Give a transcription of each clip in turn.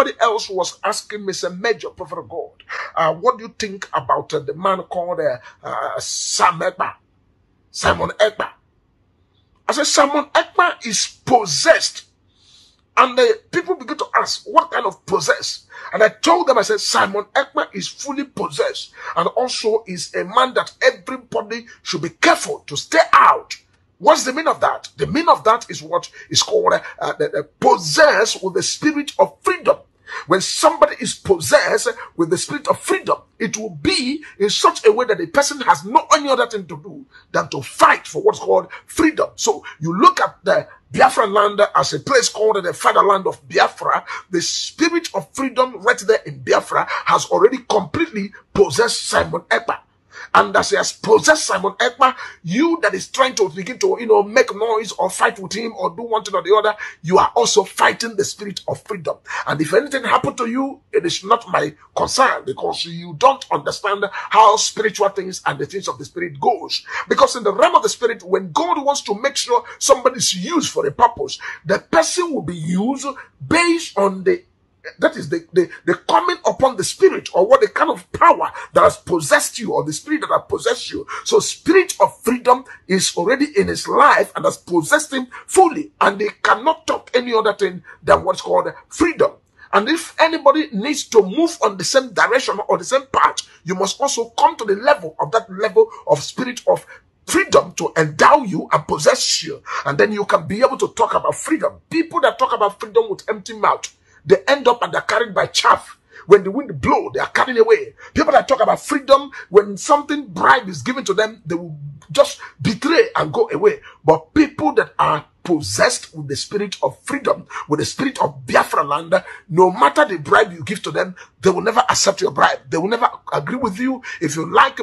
somebody else was asking me, say, Major Prophet of God, what do you think about the man called Simon Ekpa? Simon Ekpa. I said, Simon Ekpa is possessed. And the people begin to ask, what kind of possess? And I told them, I said, Simon Ekpa is fully possessed. And also is a man that everybody should be careful to stay out. What's the meaning of that? The meaning of that is what is called possessed with the spirit of freedom. When somebody is possessed with the spirit of freedom, it will be in such a way that the person has no any other thing to do than to fight for what's called freedom. So you look at the Biafran land as a place called the fatherland of Biafra. The spirit of freedom right there in Biafra has already completely possessed Simon Ekpa. And as he has possessed Simon Ekpa, you that is trying to begin to, make noise or fight with him or do one thing or the other, you are also fighting the spirit of freedom. And if anything happened to you, it is not my concern, because you don't understand how spiritual things and the things of the spirit goes. Because in the realm of the spirit, when God wants to make sure somebody is used for a purpose, the person will be used based on the coming upon the spirit, or what the kind of power that has possessed you, or the spirit that has possessed you. So spirit of freedom is already in his life and has possessed him fully, and they cannot talk any other thing than what's called freedom. And if anybody needs to move on the same direction or the same path, you must also come to the level of that level of spirit of freedom to endow you and possess you, and then you can be able to talk about freedom. People that talk about freedom with empty mouth, they end up and they're carried by chaff. When the wind blows, they are carried away. People that talk about freedom, when something bribe is given to them, they will just betray and go away. But people that are possessed with the spirit of freedom, with the spirit of Biafra land, no matter the bribe you give to them, they will never accept your bribe. They will never agree with you. If you like,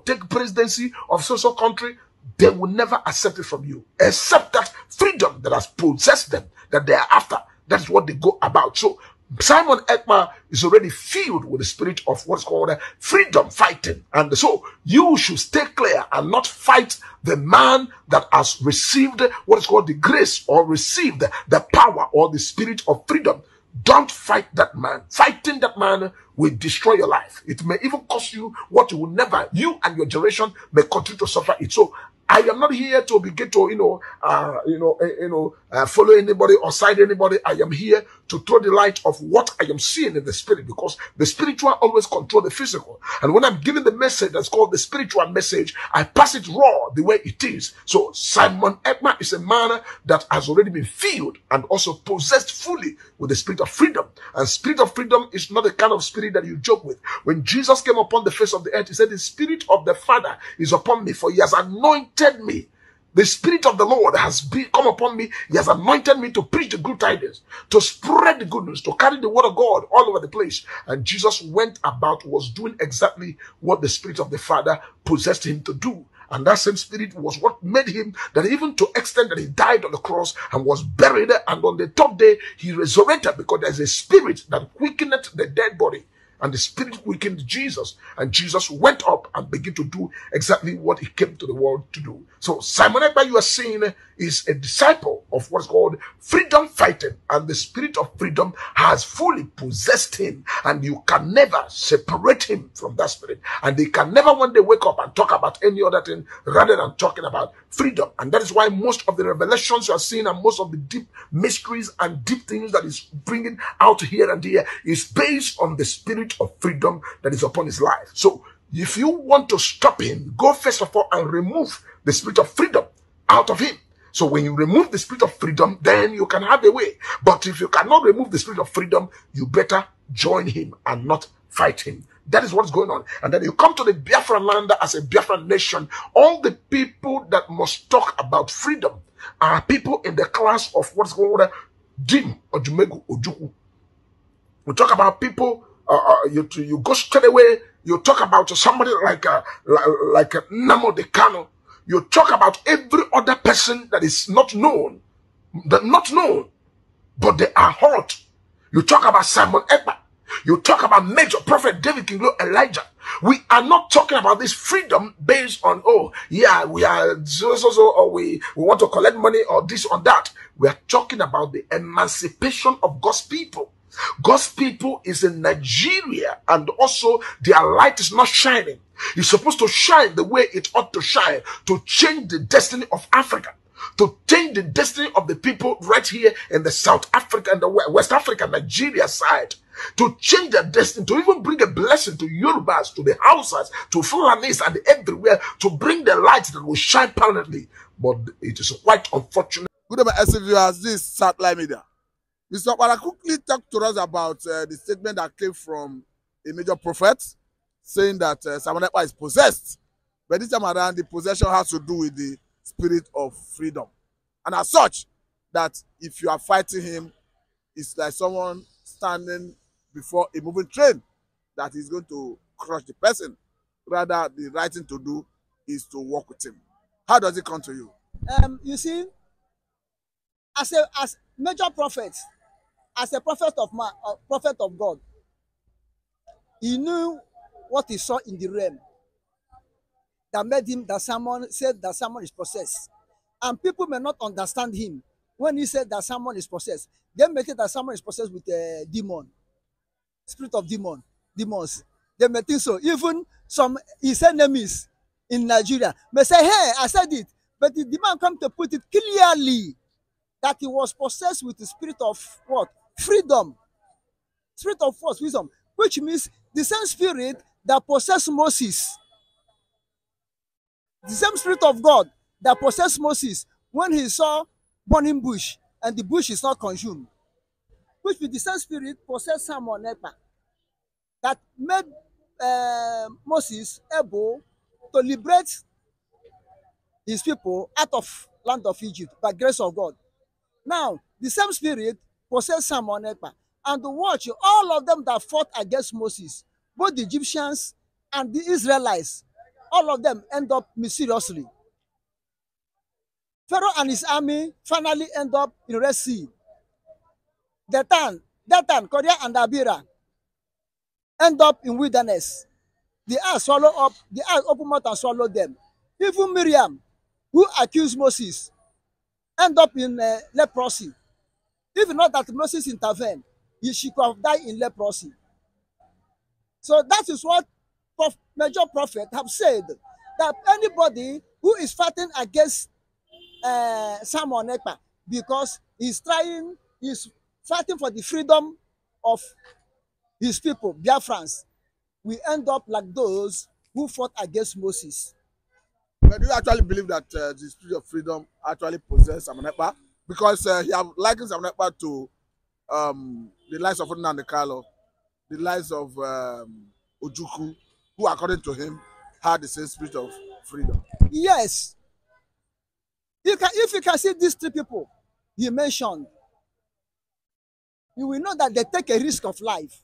take presidency of social country, they will never accept it from you, except that freedom that has possessed them, that they are after. That's what they go about. So Simon Ekpa is already filled with the spirit of what's called freedom fighting. And so you should stay clear and not fight the man that has received what is called the grace, or received the power or the spirit of freedom. Don't fight that man. Fighting that man will destroy your life. It may even cost you what you and your generation may continue to suffer it. So I am not here to begin to, follow anybody or side anybody. I am here to throw the light of what I am seeing in the spirit, because the spiritual always control the physical. And when I'm giving the message that's called the spiritual message, I pass it raw the way it is. So Simon Ekpa is a man that has already been filled and also possessed fully with the spirit of freedom. And spirit of freedom is not the kind of spirit that you joke with. When Jesus came upon the face of the earth, he said, the spirit of the Father is upon me, for he has anointed me. The spirit of the Lord has come upon me. He has anointed me to preach the good tidings, to spread the good news, to carry the word of God all over the place. And Jesus went about, was doing exactly what the spirit of the Father possessed him to do. And that same spirit was what made him, that even to extent that he died on the cross and was buried, and on the third day he resurrected, because there's a spirit that quickened the dead body. And the spirit quickened Jesus, and Jesus went up and began to do exactly what he came to the world to do. So Simon Ekpa, you are seeing, is a disciple of what's called freedom fighting, and the spirit of freedom has fully possessed him, and you can never separate him from that spirit. And they can never one day wake up and talk about any other thing rather than talking about freedom. And that is why most of the revelations you are seeing, and most of the deep mysteries and deep things that is bringing out here and there, is based on the spirit of freedom that is upon his life. So if you want to stop him, go first of all and remove the spirit of freedom out of him. So when you remove the spirit of freedom, then you can have a way. But if you cannot remove the spirit of freedom, you better join him and not fight him. That is what's going on. And then you come to the Biafran land as a Biafran nation. All the people that must talk about freedom are people in the class of what's called Dim or Jumegu Ojuku. We talk about people, you go straight away, you talk about somebody like Namo Decano. You talk about every other person that is not known, but they are hot. You talk about Simon Ekpa. You talk about Major Prophet David Kinglo Elijah. We are not talking about this freedom based on, we are or we want to collect money or this or that. We are talking about the emancipation of God's people. God's people is in Nigeria, and also their light is not shining. It's supposed to shine the way it ought to shine to change the destiny of Africa, to change the destiny of the people right here in the South Africa and the West Africa, Nigeria side, to change their destiny, to even bring a blessing to Yorubas, to the Hausas, to Fulanis, and everywhere, to bring the light that will shine permanently. But it is quite unfortunate. Good evening, SCViewers. This is Satellite Media. Mr. Okpara quickly talked to us about the statement that came from a major prophet saying that Simon Ekpa is possessed. But this time around, the possession has to do with the spirit of freedom. And as such, that if you are fighting him, it's like someone standing before a moving train that is going to crush the person. Rather, the right thing to do is to walk with him. How does it come to you? You see, as major prophet, as a prophet of man, prophet of God, he knew what he saw in the realm that made him that someone said that someone is possessed. And people may not understand him when he said that someone is possessed. They may think that someone is possessed with a demon, spirit of demons. They may think so. Even some his enemies in Nigeria may say, hey, I said it. But the man come to put it clearly that he was possessed with the spirit of what? Freedom. Spirit of force, wisdom. Which means the same spirit that possessed Moses. The same spirit of God that possessed Moses when he saw burning bush and the bush is not consumed. Which means the same spirit possessed Simon Ekpa that made Moses able to liberate his people out of land of Egypt by grace of God. Now, the same spirit possessed Simon Ekpa. And to watch all of them that fought against Moses, both the Egyptians and the Israelites, all of them end up mysteriously. Pharaoh and his army finally end up in Red Sea. Dathan, Korea, and Abira end up in wilderness. The earth swallow up, the earth open mouth and swallow them. Even Miriam, who accused Moses, end up in leprosy. If not that Moses intervened, she could have died in leprosy. So that is what major prophet have said, that anybody who is fighting against Simon Ekpa because he's fighting for the freedom of his people, Biafrans, we end up like those who fought against Moses. But do you actually believe that the spirit of freedom actually possesses Simon Ekpa? Because he have likened Simon Ekpa to the lives of Nnamdi Kanu, the lives of Ojukwu, who according to him had the same spirit of freedom. Yes. If you can see these three people he mentioned, you will know that they take a risk of life.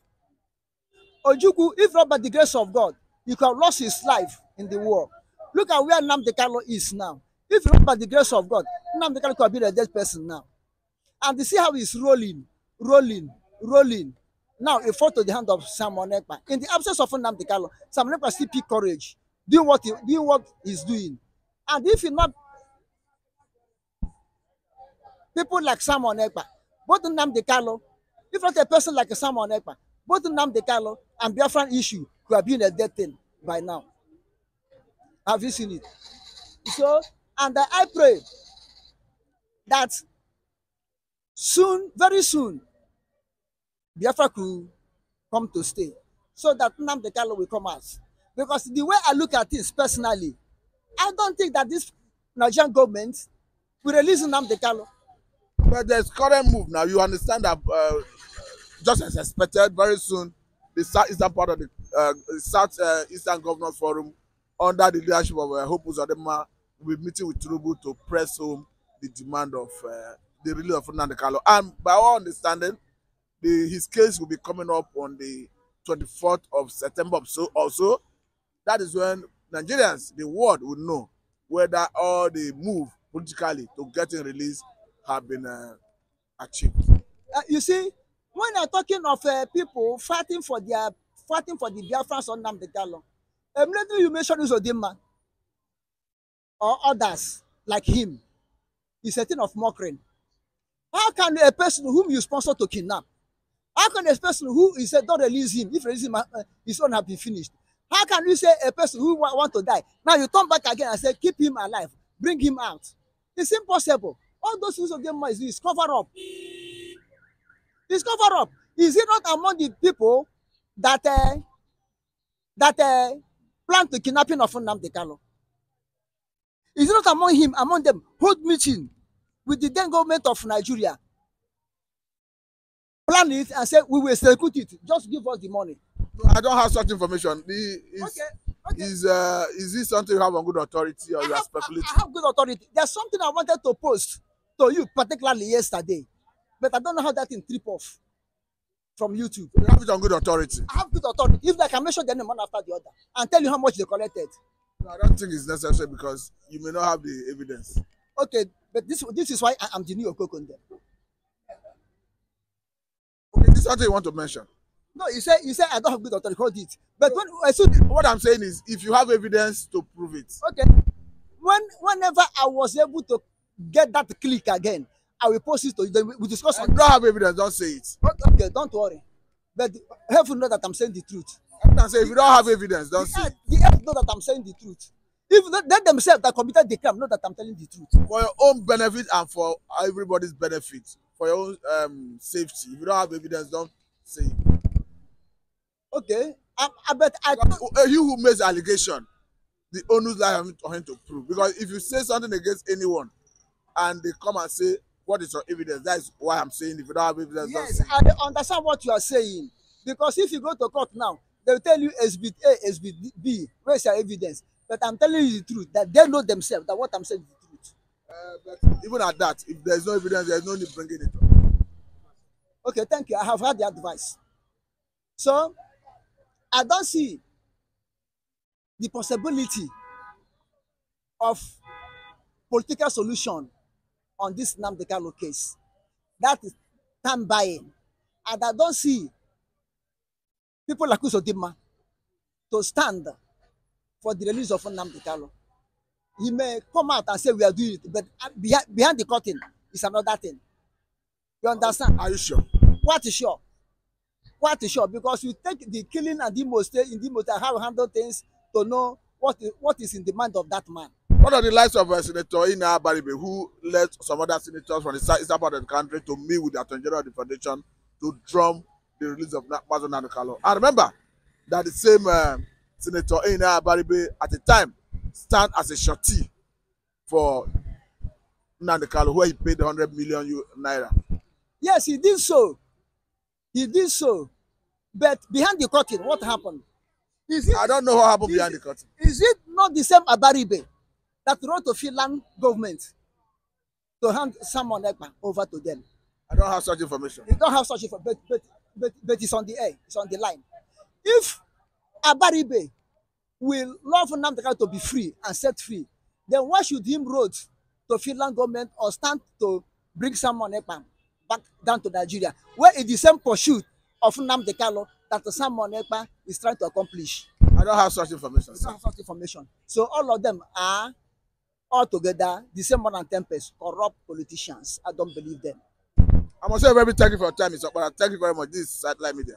Ojukwu, if not by the grace of God, he could have lost his life in the war. Look at where Nnamdi Kanu is now. If not by the grace of God, Nnamdi Kanu could have been a dead person now. And you see how he's rolling. Now he fought to the hand of Simon Ekpa. In the absence of Nnamdi Kanu, Simon Ekpa still pick courage, doing what he's doing. And if he not people like Simon Ekpa, both Nnamdi Kanu, if not a person like Simon Ekpa, both Nnamdi Kanu and Biafran issue could have been a dead thing by now. Have you seen it? So, and I pray that soon, very soon, Biafra could come to stay, so that Nnamdi Kanu will come out. Because the way I look at this personally, I don't think that this Nigerian government will release Nnamdi Kanu. But there's current move now. You understand that just as expected, very soon, the southeastern part of the Southeastern Governors Forum, under the leadership of Hope Uzodinma, will be meeting with Tinubu to press home the demand of the release of Nnamdi Kanu. And by our understanding, his case will be coming up on the 24th of September also. That is when Nigerians, the world, will know whether all the move politically to get him released have been achieved. You see, when you're talking of people fighting for the Biafrans on Nnamdi Kanu, immediately you mention Uzodinma or others like him, is a thing of mockery. How can a person whom you sponsor to kidnap How can a person who is said don't release him, if release him, his own have been finished? How can you say a person who want to die, now you turn back again and say keep him alive, bring him out? It's impossible. All those things of them is cover up. It's cover up. Is it not among the people that plan to kidnapping of Nnamdi Kanu? Is it not among them, hold meeting with the then government of Nigeria, plan it and say we will execute it, just give us the money? I don't have such information. Okay. Is this something you have on good authority, or you are speculating? I have good authority. There's something I wanted to post to you, particularly yesterday, but I don't know how that thing trip off from YouTube. You have it on good authority. I have good authority. If I can mention the name one after the other and tell you how much they collected. No, I don't think it's necessary because you may not have the evidence. Okay, but this is why I'm the new Okokonde. Okay, this is something you want to mention. No, you say I don't have good authority. Hold it. But What I'm saying is, if you have evidence to prove it. Okay. Whenever I was able to get that click again, I will post it to you. Then we discuss. If you don't have evidence, don't say it. Okay, don't worry. But have to know that I'm saying the truth. I'm saying if you don't have evidence, don't say it. The have to know that I'm saying the truth. If they themselves that committed the crime know that I'm telling the truth. For your own benefit and for everybody's benefit, for your own safety. If you don't have evidence, don't say it. Okay. You who makes the allegation, the onus lies on him to prove. Because if you say something against anyone and they come and say, what is your evidence? That is why I'm saying if you don't have evidence, don't say it. I understand what you are saying. Because if you go to court now, they will tell you exhibit A, exhibit B, where's your evidence? But I'm telling you the truth, that they know themselves that what I'm saying is the truth. But even at that, if there's no evidence, there's no need bringing it up. Okay, thank you. I have had the advice. So, I don't see the possibility of political solution on this Nnamdi Kanu case. That is time buying. And I don't see people like Usodimma to stand for the release of Nnamdi Kanu. He may come out and say we are doing it, but behind the curtain is another thing. You understand? Are you sure? What is sure? What is sure? Because you take the killing and the most how to handle things to know what is in the mind of that man. What are the lives of Senator Ina Baribe, who led some other senators from the eastern part of the country to meet with the Attorney General of the Foundation to drum the release of Nnamdi Kanu? And remember that the same Senator Ina Baribe at the time stand as a surety for Nnamdi Kanu, where he paid 100 million naira. Yes, he did so. He did so. But behind the curtain, what happened? I don't know what happened behind the curtain. Is it not the same Abaribe that wrote to Finland government to hand Simon Ekpa over to them? I don't have such information. You don't have such information, but it's on the air, it's on the line. If Abaribe will love Nnamdi Kanu to be free and set free, then why should him wrote to Finland government or stand to bring Simon Ekpa back down to Nigeria, where it's the same pursuit of Nnamdi Kanu that Simon Ekpa is trying to accomplish? I don't have such information. I don't have such information. So all of them are altogether the same modern tempest, corrupt politicians. I don't believe them. I must say, very thank you for your time, Mr. Okpara. Thank you very much. This is Satellite Media.